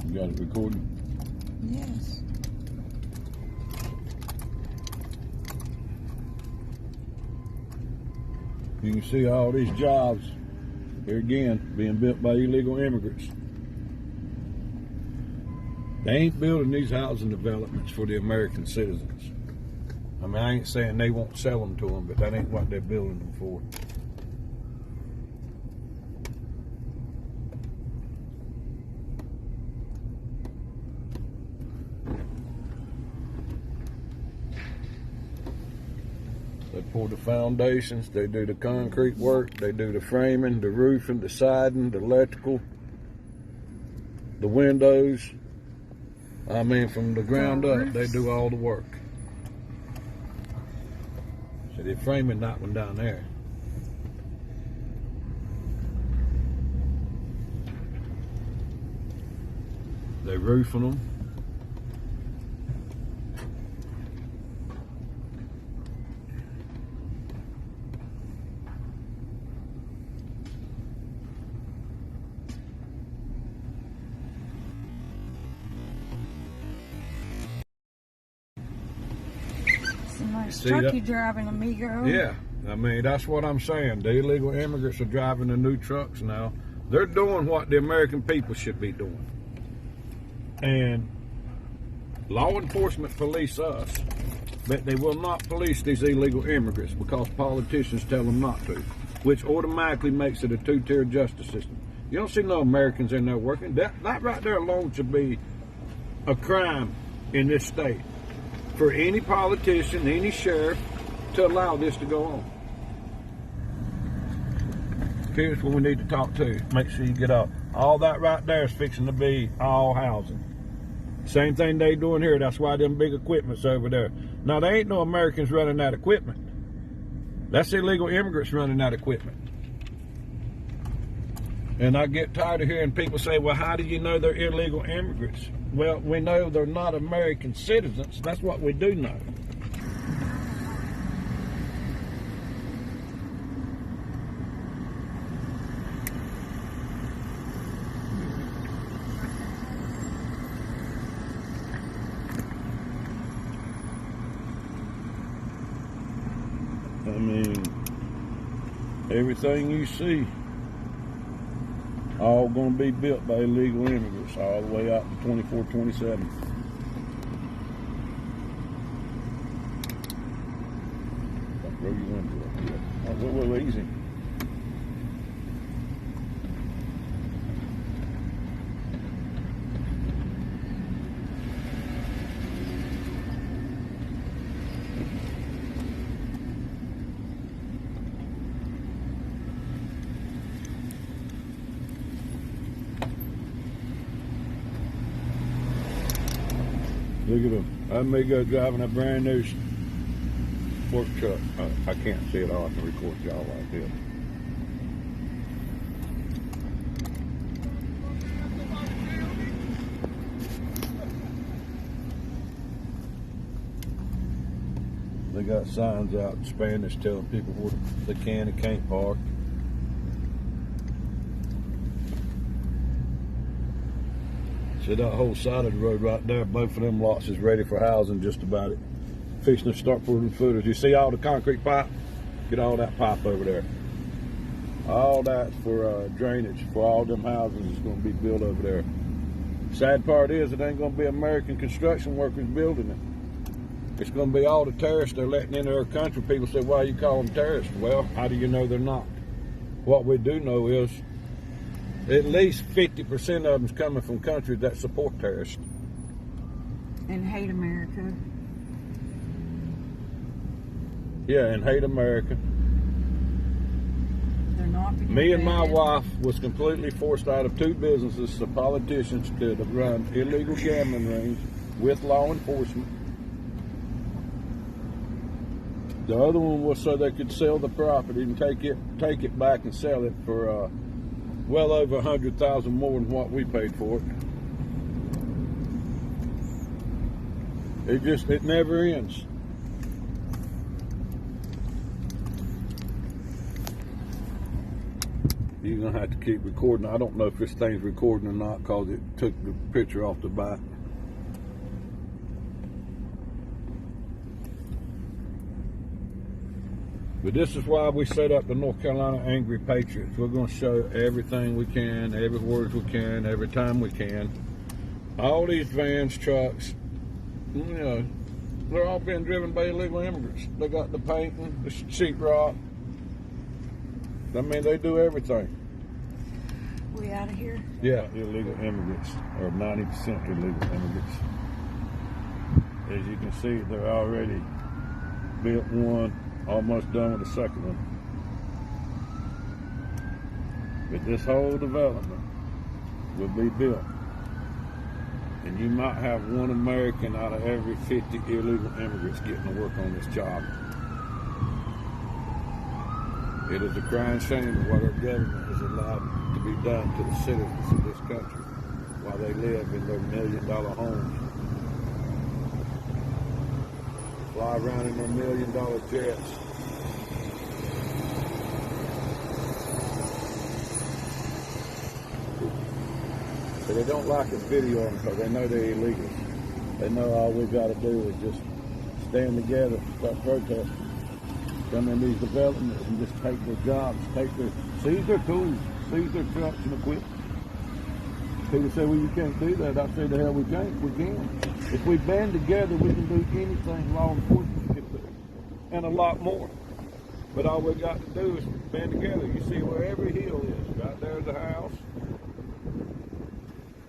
You got it recording? Yes. You can see all these jobs, here again, being built by illegal immigrants. They ain't building these housing developments for the American citizens. I mean, I ain't saying they won't sell them to them, but that ain't what they're building them for. They pour the foundations, they do the concrete work, they do the framing, the roofing, the siding, the electrical, the windows. I mean, from the ground up, they do all the work. So they're framing that one down there. They're roofing them. Nice truck driving, amigo. Yeah, I mean, that's what I'm saying. The illegal immigrants are driving the new trucks now. They're doing what the American people should be doing. And law enforcement police us, but they will not police these illegal immigrants because politicians tell them not to, which automatically makes it a two-tier justice system. You don't see no Americans in there working. That right there alone should be a crime in this state for any politician, any sheriff, to allow this to go on. Here's what we need to talk to. Make sure you get up. All that right there is fixing to be all housing. Same thing they doing here. That's why them big equipment's over there. Now, there ain't no Americans running that equipment. That's illegal immigrants running that equipment. And I get tired of hearing people say, well, how do you know they're illegal immigrants? Well, we know they're not American citizens. That's what we do know. I mean, everything you see, all going to be built by illegal immigrants all the way out to 24, 27. Roll your window up here. Oh, whoa, easy. Look at them. I may go driving a brand new work truck. I can't see it all. I can record y'all like this. They got signs out in Spanish telling people where they can and can't park. See that whole side of the road right there, both of them lots is ready for housing just about it. Fixing to start putting footers. You see all the concrete pipe? Get all that pipe over there. All that's for drainage for all them houses that's going to be built over there. Sad part is it ain't going to be American construction workers building it. It's going to be all the terrorists they're letting into our country. People say, why you call them terrorists? Well, how do you know they're not? What we do know is at least 50% of them's coming from countries that support terrorists. And hate America. Yeah, and hate America. They're not. Me and my wife was completely forced out of two businesses so politicians could run illegal gambling rings with law enforcement. The other one was so they could sell the property and take it back and sell it for well over $100,000 more than what we paid for it. It never ends. You're gonna have to keep recording. I don't know if this thing's recording or not because it took the picture off the back. But this is why we set up the North Carolina Angry Patriots. We're going to show everything we can, every word we can, every time we can. All these vans, trucks, you know, they're all being driven by illegal immigrants. They got the painting, the sheetrock. I mean, they do everything. We out of here? Yeah, illegal immigrants, or 90% illegal immigrants. As you can see, they're already built one. Almost done with the second one. But this whole development will be built. And you might have one American out of every 50 illegal immigrants getting to work on this job. It is a crying shame of what our government has allowed to be done to the citizens of this country while they live in their $1 million homes. Fly around in their $1 million jets. So they don't like us videoing because they know they're illegal. They know all we got to do is just stand together, start protesting, come in these developments and just take their jobs, seize their tools, seize their trucks and equipment. People say, well, you can't do that. I say, the hell we can't. We can. If we band together, we can do anything law enforcement can do, and a lot more. But all we got to do is band together. You see where every hill is. Right there's a house.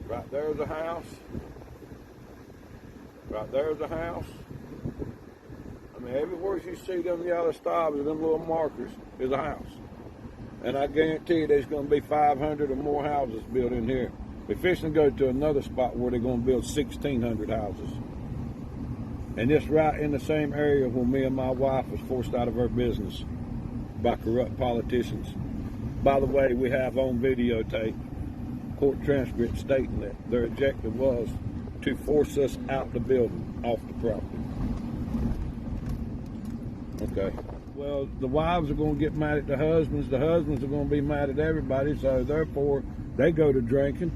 Right there's a house. Right there's a house. I mean, everywhere you see them yellow stars and them little markers is a house. And I guarantee you there's going to be 500 or more houses built in here. We're fixing to go to another spot where they're going to build 1,600 houses. And it's right in the same area where me and my wife was forced out of our business by corrupt politicians. By the way, we have on videotape court transcript stating that their objective was to force us out the building, off the property. Okay. Well, the wives are going to get mad at the husbands are going to be mad at everybody, so therefore they go to drinking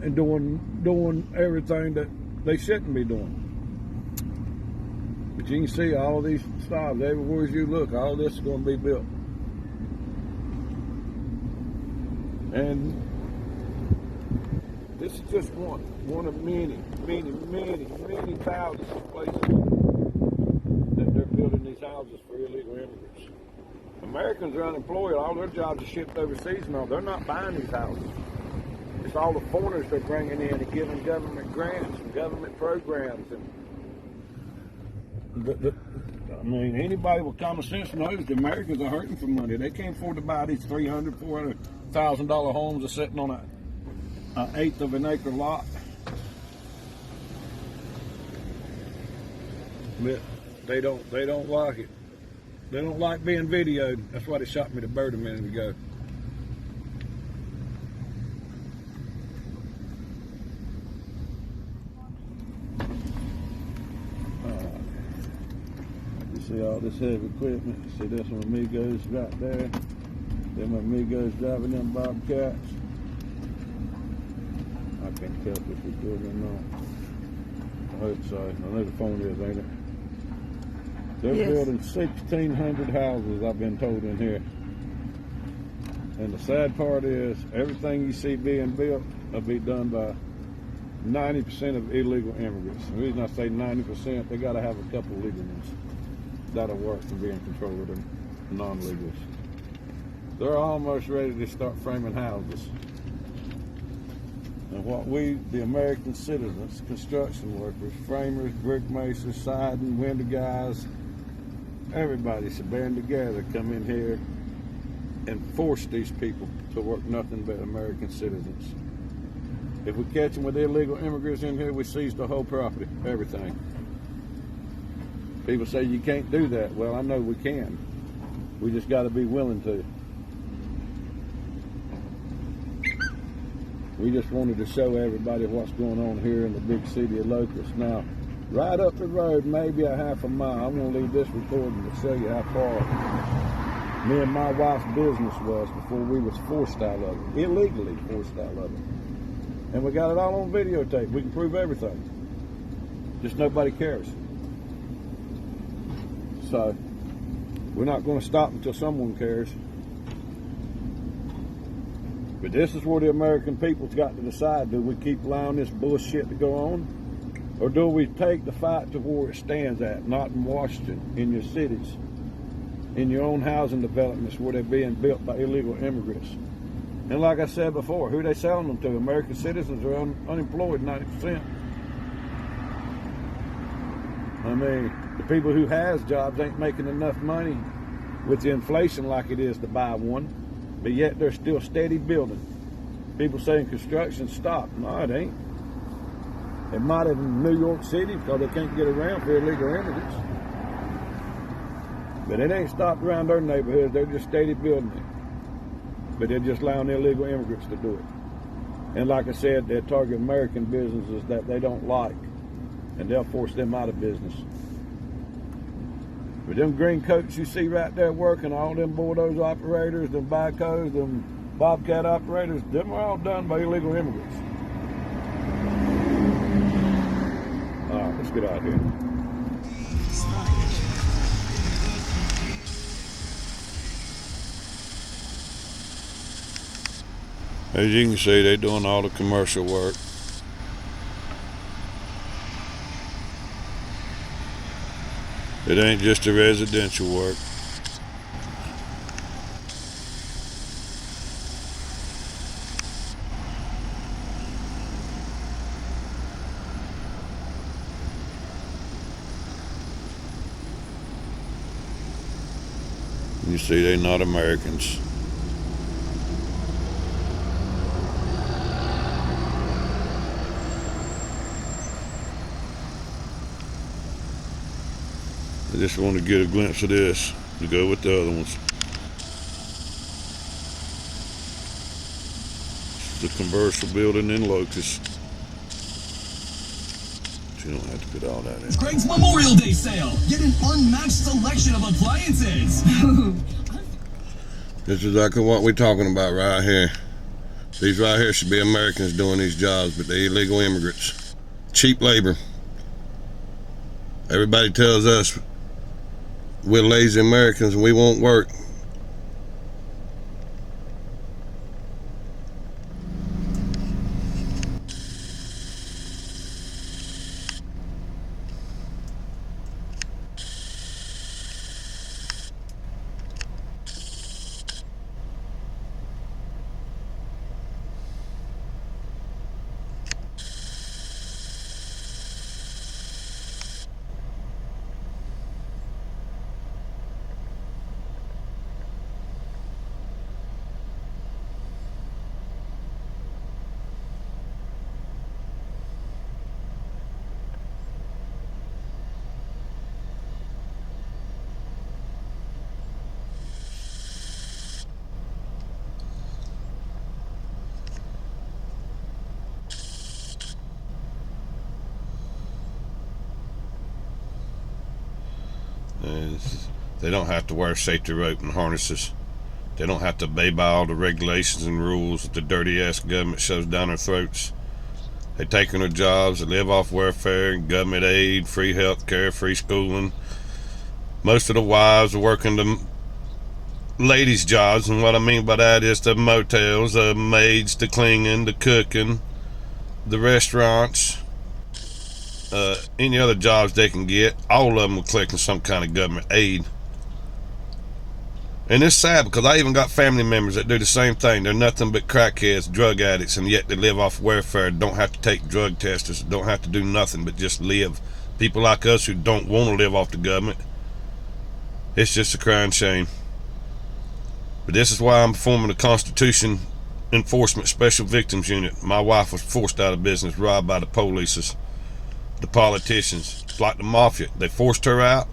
and doing everything that they shouldn't be doing. But you can see all of these stars, everywhere you look, all this is going to be built. And this is just one of many thousands of places that they're building these houses for illegal immigrants. Americans are unemployed. All their jobs are shipped overseas now. They're not buying these houses. It's all the foreigners they're bringing in and giving government grants and government programs. And I mean, anybody with common sense knows the Americans are hurting for money. They can't afford to buy these $300,000, $400,000 homes that's sitting on an eighth of an acre lot. But they don't like it. They don't like being videoed. That's why they shot me the bird a minute ago. You see all this heavy equipment. You see this one Amigos right there. Them Amigos driving them Bobcats. I can't tell if it's recording or not. I hope so. I know the phone is, ain't it? They're building 1,600 houses, I've been told, in here. And the sad part is, everything you see being built will be done by 90% of illegal immigrants. The reason I say 90%, they got to have a couple of legal ones that'll work and be in control of the non-legals. They're almost ready to start framing houses. And what we, the American citizens, construction workers, framers, brick masons, siding, window guys, everybody should band together, come in here and force these people to work nothing but American citizens. If we catch them with illegal immigrants in here, we seize the whole property, everything. People say you can't do that. Well, I know we can. We just got to be willing to. We just wanted to show everybody what's going on here in the big city of Locust. Now, right up the road, maybe a half a mile, I'm going to leave this recording to show you how far me and my wife's business was before we was forced out of it, illegally forced out of it. And we got it all on videotape. We can prove everything. Just nobody cares. So, we're not going to stop until someone cares. But this is where the American people's got to decide. Do we keep allowing this bullshit to go on? Or do we take the fight to where it stands at, not in Washington, in your cities, in your own housing developments where they're being built by illegal immigrants? And like I said before, who are they selling them to? American citizens are unemployed 90%. I mean, the people who has jobs ain't making enough money with the inflation like it is to buy one, but yet they're still steady building. People saying construction stopped. No, it ain't. It might have in New York City because they can't get around for illegal immigrants. But it ain't stopped around their neighborhoods. They're just steady building it. But they're just allowing illegal immigrants to do it. And like I said, they target American businesses that they don't like, and they'll force them out of business. But them green coats you see right there working, all them bulldozer operators, them backhoes, them bobcat operators, them are all done by illegal immigrants. All right, let's get out of here. As you can see, they're doing all the commercial work. It ain't just the residential work. You see, they're not Americans. I just want to get a glimpse of this to go with the other ones. This is the commercial building in Locust. But you don't have to put all that in. It's Greg's Memorial Day sale. Get an unmatched selection of appliances. This is exactly what we're talking about right here. These right here should be Americans doing these jobs, but they're illegal immigrants. Cheap labor. Everybody tells us we're lazy Americans and we won't work. They don't have to wear safety rope and harnesses. They don't have to obey by all the regulations and rules that the dirty ass government shoves down their throats. They taking their jobs, they live off welfare and government aid, free health care, free schooling. Most of the wives are working the ladies' jobs, and what I mean by that is the motels, the maids, the cleaning, the cooking, the restaurants, any other jobs they can get. All of them are collecting some kind of government aid. And it's sad because I even got family members that do the same thing. They're nothing but crackheads, drug addicts, and yet they live off welfare, don't have to take drug tests, don't have to do nothing but just live. People like us who don't want to live off the government. It's just a crying shame. But this is why I'm forming the Constitution Enforcement Special Victims Unit. My wife was forced out of business, robbed by the police, the politicians. It's like the mafia. They forced her out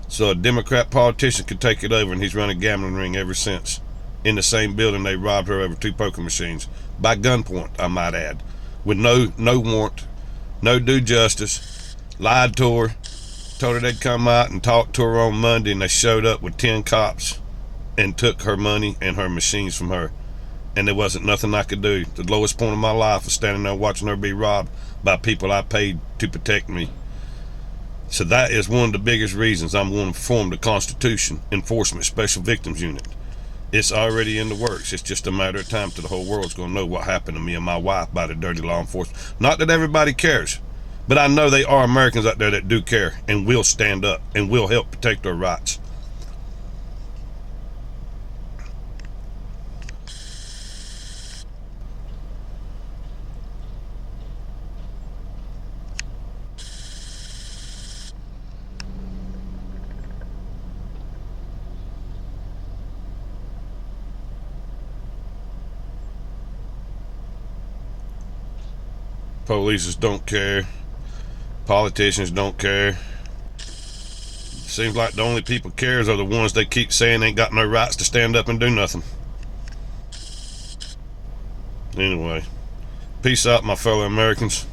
so a Democrat politician could take it over, and he's run a gambling ring ever since. In the same building, they robbed her over 2 poker machines. By gunpoint, I might add. With no warrant, no due justice. Lied to her, told her they'd come out and talk to her on Monday, and they showed up with 10 cops and took her money and her machines from her. And there wasn't nothing I could do. The lowest point of my life was standing there watching her be robbed by people I paid to protect me. So that is one of the biggest reasons I'm going to form the Constitution Enforcement Special Victims Unit. It's already in the works. It's just a matter of time till the whole world's going to know what happened to me and my wife by the dirty law enforcement. Not that everybody cares, but I know they are Americans out there that do care and will stand up and will help protect our rights. Police don't care. Politicians don't care. Seems like the only people cares are the ones they keep saying ain't got no rights to stand up and do nothing. Anyway, peace out, my fellow Americans.